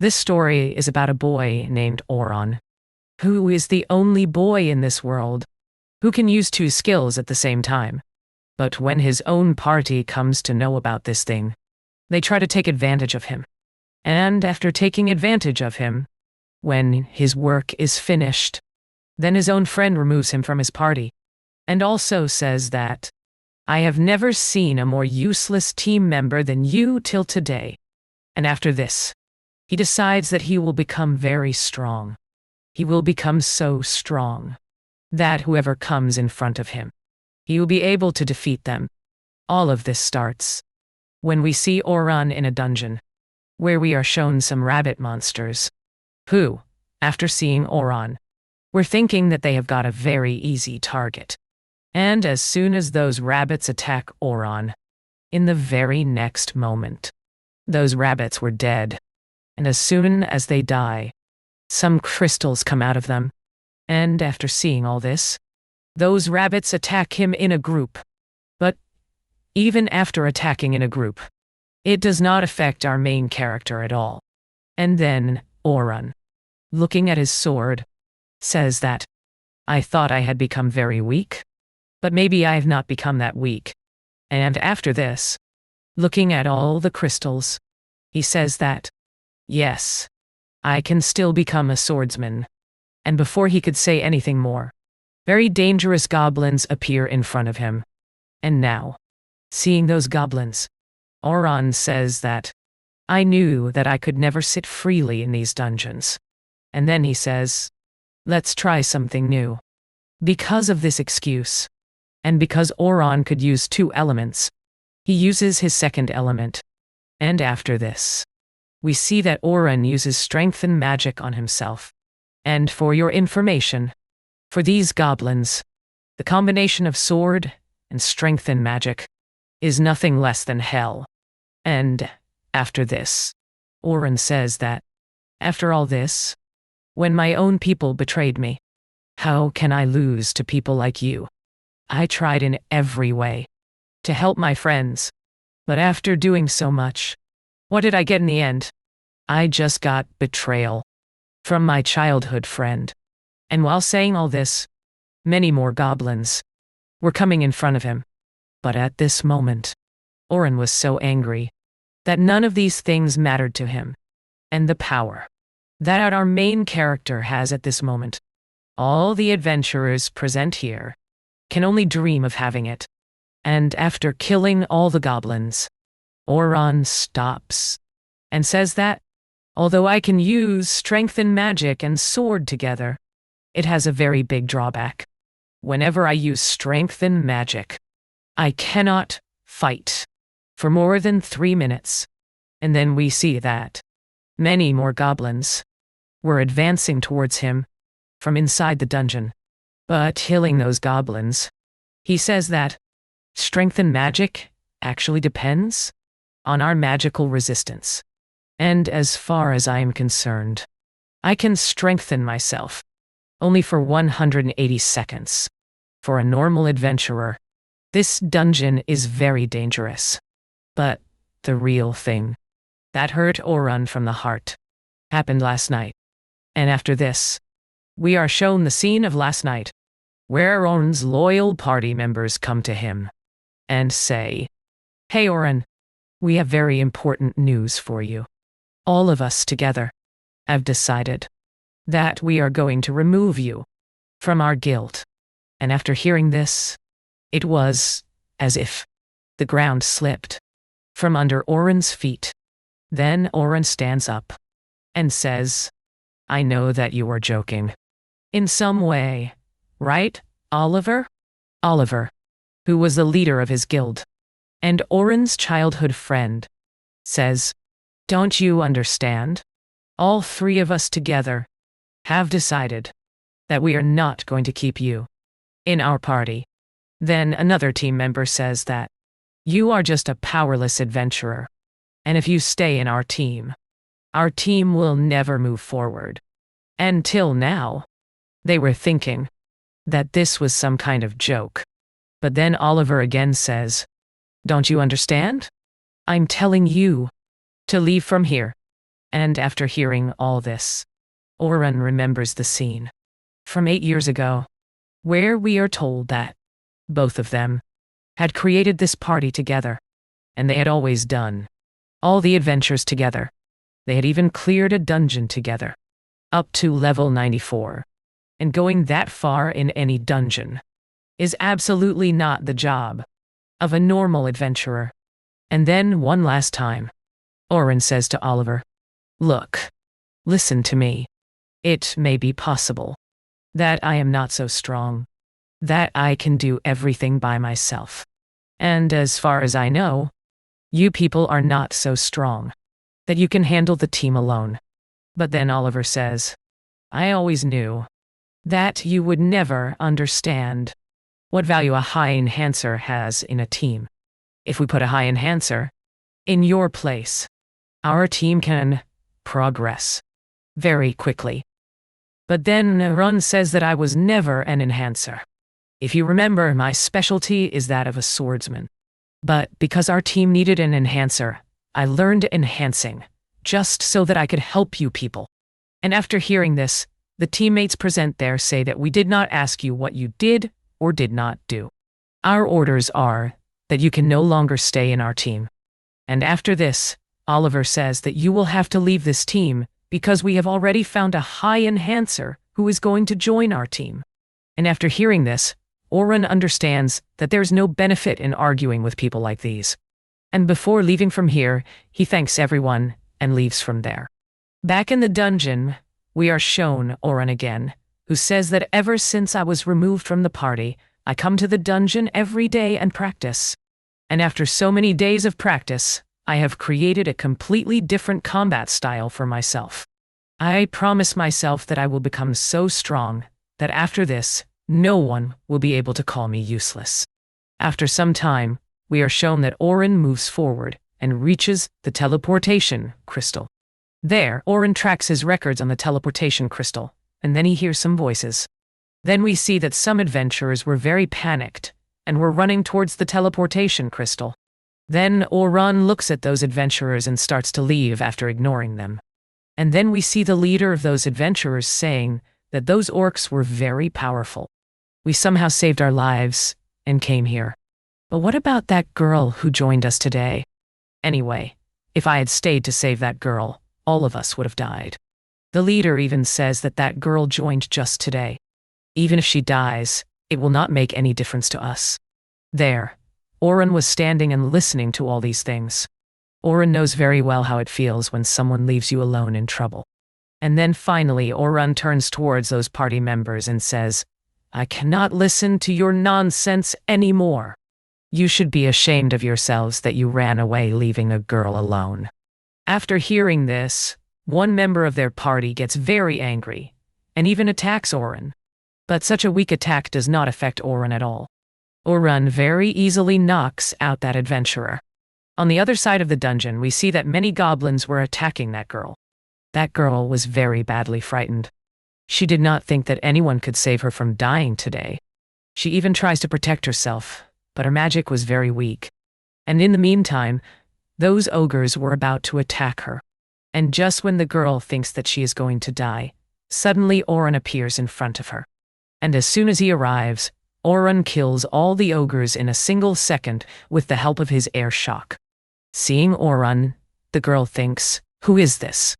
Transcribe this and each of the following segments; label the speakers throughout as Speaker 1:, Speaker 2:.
Speaker 1: This story is about a boy named Oron, who is the only boy in this world who can use two skills at the same time. But when his own party comes to know about this thing, they try to take advantage of him. And after taking advantage of him, when his work is finished, then his own friend removes him from his party, and also says that, "I have never seen a more useless team member than you till today." And after this, he decides that he will become very strong. He will become so strong that whoever comes in front of him, he will be able to defeat them. All of this starts when we see Oron in a dungeon, where we are shown some rabbit monsters, who, after seeing Oron, were thinking that they have got a very easy target. And as soon as those rabbits attack Oron, in the very next moment, those rabbits were dead. And as soon as they die, some crystals come out of them. And after seeing all this, those rabbits attack him in a group. But even after attacking in a group, it does not affect our main character at all. And then Oron, looking at his sword, says that, "I thought I had become very weak, but maybe I have not become that weak." And after this, looking at all the crystals, he says that, "Yes, I can still become a swordsman." And before he could say anything more, very dangerous goblins appear in front of him. And now, seeing those goblins, Oron says that, "I knew that I could never sit freely in these dungeons." And then he says, "Let's try something new." Because of this excuse, and because Oron could use two elements, he uses his second element. And after this, we see that Oron uses strength and magic on himself. And for your information, for these goblins, the combination of sword and strength and magic is nothing less than hell. And after this, Oron says that, "After all this, when my own people betrayed me, how can I lose to people like you? I tried in every way to help my friends, but after doing so much, what did I get in the end? I just got betrayal from my childhood friend." And while saying all this, many more goblins were coming in front of him. But at this moment, Oron was so angry that none of these things mattered to him. And the power that our main character has at this moment, all the adventurers present here can only dream of having it. And after killing all the goblins, Oron stops and says that, although I can use strength and magic and sword together, it has a very big drawback. Whenever I use strength and magic, I cannot fight for more than 3 minutes. And then we see that many more goblins were advancing towards him from inside the dungeon. But killing those goblins, he says that strength and magic actually depends on our magical resistance. And as far as I am concerned, I can strengthen myself only for 180 seconds. For a normal adventurer, this dungeon is very dangerous. But the real thing that hurt Oron from the heart happened last night. And after this, we are shown the scene of last night, where Oron's loyal party members come to him and say, "Hey Oron, we have very important news for you. All of us together have decided that we are going to remove you from our guild." And after hearing this, it was as if the ground slipped from under Oron's feet. Then Oron stands up and says, "I know that you are joking in some way, right, Oliver?" Oliver, who was the leader of his guild and Oron's childhood friend, says, "Don't you understand? All three of us together have decided that we are not going to keep you in our party." Then another team member says that, "You are just a powerless adventurer, and if you stay in our team will never move forward." Until now, they were thinking that this was some kind of joke. But then Oliver again says, "Don't you understand? I'm telling you to leave from here. And after hearing all this, Oren remembers the scene from 8 years ago, where we are told that both of them had created this party together, and they had always done all the adventures together. They had even cleared a dungeon together, up to level 94. And going that far in any dungeon is absolutely not the job of a normal adventurer. And then one last time, Oren says to Oliver, "Look, listen to me. It may be possible that I am not so strong, that I can do everything by myself. And as far as I know, you people are not so strong that you can handle the team alone." But then Oliver says, "I always knew that you would never understand what value a high enhancer has in a team. If we put a high enhancer in your place, our team can progress very quickly." But then Ron says that I was never an enhancer. If you remember, my specialty is that of a swordsman. But because our team needed an enhancer, I learned enhancing, just so that I could help you people. And after hearing this, the teammates present there say that we did not ask you what you did or did not do. Our orders are that you can no longer stay in our team. And after this, Oliver says that you will have to leave this team because we have already found a high enhancer who is going to join our team. And after hearing this, Oren understands that there's no benefit in arguing with people like these. And before leaving from here, he thanks everyone and leaves from there. Back in the dungeon, we are shown Oren again, who says that ever since I was removed from the party, I come to the dungeon every day and practice. And after so many days of practice, I have created a completely different combat style for myself. I promise myself that I will become so strong that after this, no one will be able to call me useless. After some time, we are shown that Oren moves forward and reaches the teleportation crystal. There, Oren tracks his records on the teleportation crystal, and then he hears some voices. Then we see that some adventurers were very panicked and were running towards the teleportation crystal. Then Oren looks at those adventurers and starts to leave after ignoring them. And then we see the leader of those adventurers saying that those orcs were very powerful. We somehow saved our lives and came here. But what about that girl who joined us today? Anyway, if I had stayed to save that girl, all of us would have died. The leader even says that that girl joined just today. Even if she dies, it will not make any difference to us. There, Oren was standing and listening to all these things. Oren knows very well how it feels when someone leaves you alone in trouble. And then finally, Oren turns towards those party members and says, "I cannot listen to your nonsense anymore. You should be ashamed of yourselves that you ran away leaving a girl alone." After hearing this, one member of their party gets very angry and even attacks Oren. But such a weak attack does not affect Oren at all. Oren very easily knocks out that adventurer. On the other side of the dungeon, we see that many goblins were attacking that girl. That girl was very badly frightened. She did not think that anyone could save her from dying today. She even tries to protect herself, but her magic was very weak. And in the meantime, those ogres were about to attack her. And just when the girl thinks that she is going to die, suddenly Oren appears in front of her. And as soon as he arrives, Oren kills all the ogres in a single second with the help of his air shock. Seeing Oren, the girl thinks, "Who is this?"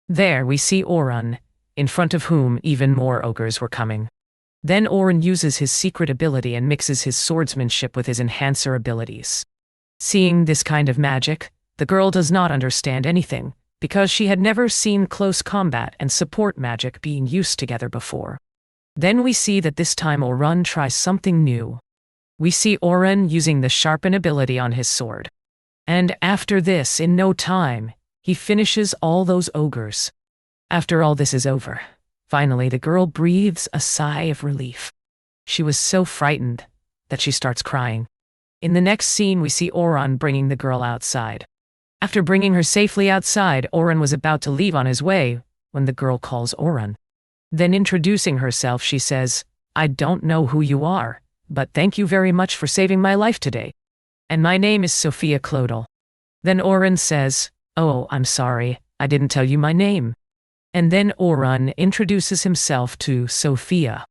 Speaker 1: There we see Oren, in front of whom even more ogres were coming. Then Oren uses his secret ability and mixes his swordsmanship with his enhancer abilities. Seeing this kind of magic, the girl does not understand anything, because she had never seen close combat and support magic being used together before. Then we see that this time Oren tries something new. We see Oren using the sharpen ability on his sword. And after this, in no time, he finishes all those ogres. After all this is over, finally the girl breathes a sigh of relief. She was so frightened that she starts crying. In the next scene, we see Oren bringing the girl outside. After bringing her safely outside, Oren was about to leave on his way when the girl calls Oren. Then introducing herself, she says, "I don't know who you are, but thank you very much for saving my life today. And my name is Sophia Clodel." Then Oren says, "Oh, I'm sorry. I didn't tell you my name. And then Orun introduces himself to Sophia.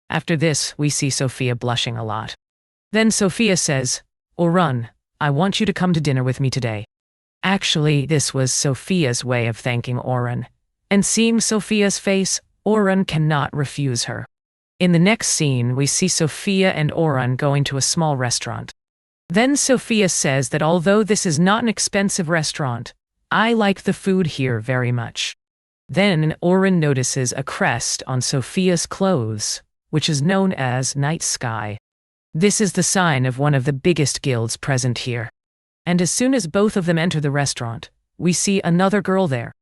Speaker 1: After this, we see Sophia blushing a lot. Then Sophia says, Orun, I want you to come to dinner with me today. Actually, this was Sophia's way of thanking Orun. And seeing Sophia's face, Orun cannot refuse her. In the next scene, we see Sophia and Orun going to a small restaurant. Then Sophia says that although this is not an expensive restaurant, I like the food here very much. Then Orun notices a crest on Sophia's clothes, which is known as Night Sky. This is the sign of one of the biggest guilds present here. And as soon as both of them enter the restaurant, we see another girl there.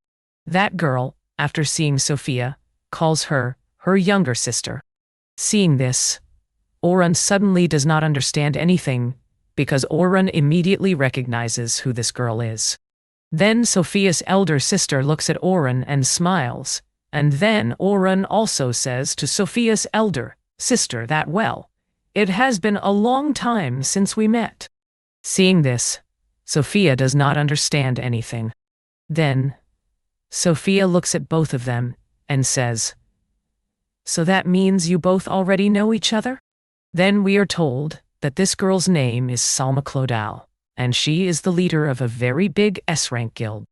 Speaker 1: That girl, after seeing Sophia, calls her younger sister. Seeing this, Orun suddenly does not understand anything because Orun immediately recognizes who this girl is. Then Sophia's elder sister looks at Orun and smiles, and then Orun also says to Sophia's elder sister that, well, it has been a long time since we met. Seeing this, Sophia does not understand anything. Then, Sophia looks at both of them and says, so that means you both already know each other? Then we are told that this girl's name is Salma Clodal, and she is the leader of a very big S-rank guild.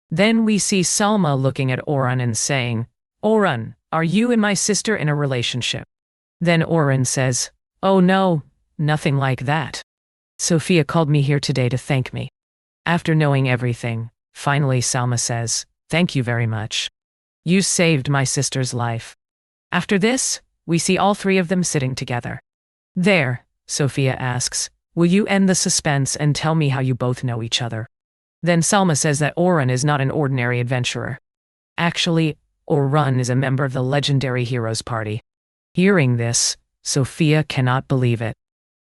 Speaker 1: Then we see Salma looking at Orun and saying, Orun, are you and my sister in a relationship? Then Orun says, oh no, nothing like that. Sophia called me here today to thank me. After knowing everything, finally Salma says, thank you very much. You saved my sister's life. After this, we see all three of them sitting together. There, Sophia asks, will you end the suspense and tell me how you both know each other? Then Salma says that Orun is not an ordinary adventurer. Actually, Orun is a member of the legendary Heroes Party. Hearing this, Sophia cannot believe it.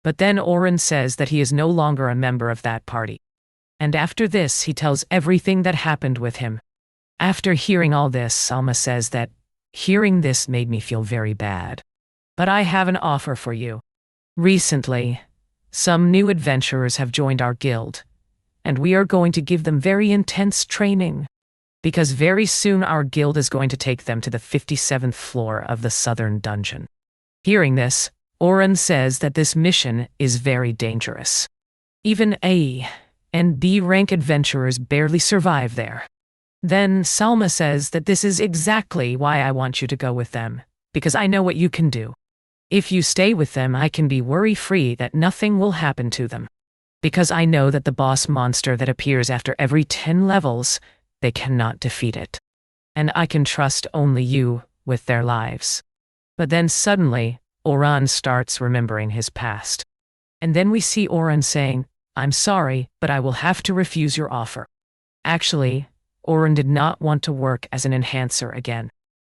Speaker 1: But then Orun says that he is no longer a member of that party. And after this, he tells everything that happened with him. After hearing all this, Salma says that, hearing this made me feel very bad. But I have an offer for you. Recently, some new adventurers have joined our guild, and we are going to give them very intense training, because very soon our guild is going to take them to the 57th floor of the southern dungeon. Hearing this, Orun says that this mission is very dangerous. Even A and B rank adventurers barely survive there. Then Salma says that this is exactly why I want you to go with them, because I know what you can do. If you stay with them, I can be worry-free that nothing will happen to them. Because I know that the boss monster that appears after every 10 levels, they cannot defeat it. And I can trust only you with their lives. But then suddenly, Orun starts remembering his past. And then we see Orun saying, I'm sorry, but I will have to refuse your offer. Actually, Orun did not want to work as an enhancer again.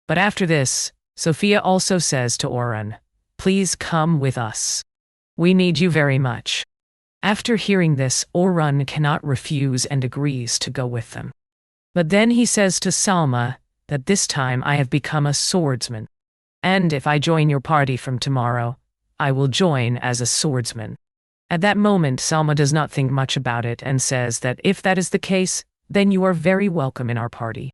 Speaker 1: But after this, Sophia also says to Orun, please come with us. We need you very much. After hearing this, Orun cannot refuse and agrees to go with them. But then he says to Salma that this time I have become a swordsman. And if I join your party from tomorrow, I will join as a swordsman. At that moment, Salma does not think much about it and says that if that is the case, then you are very welcome in our party.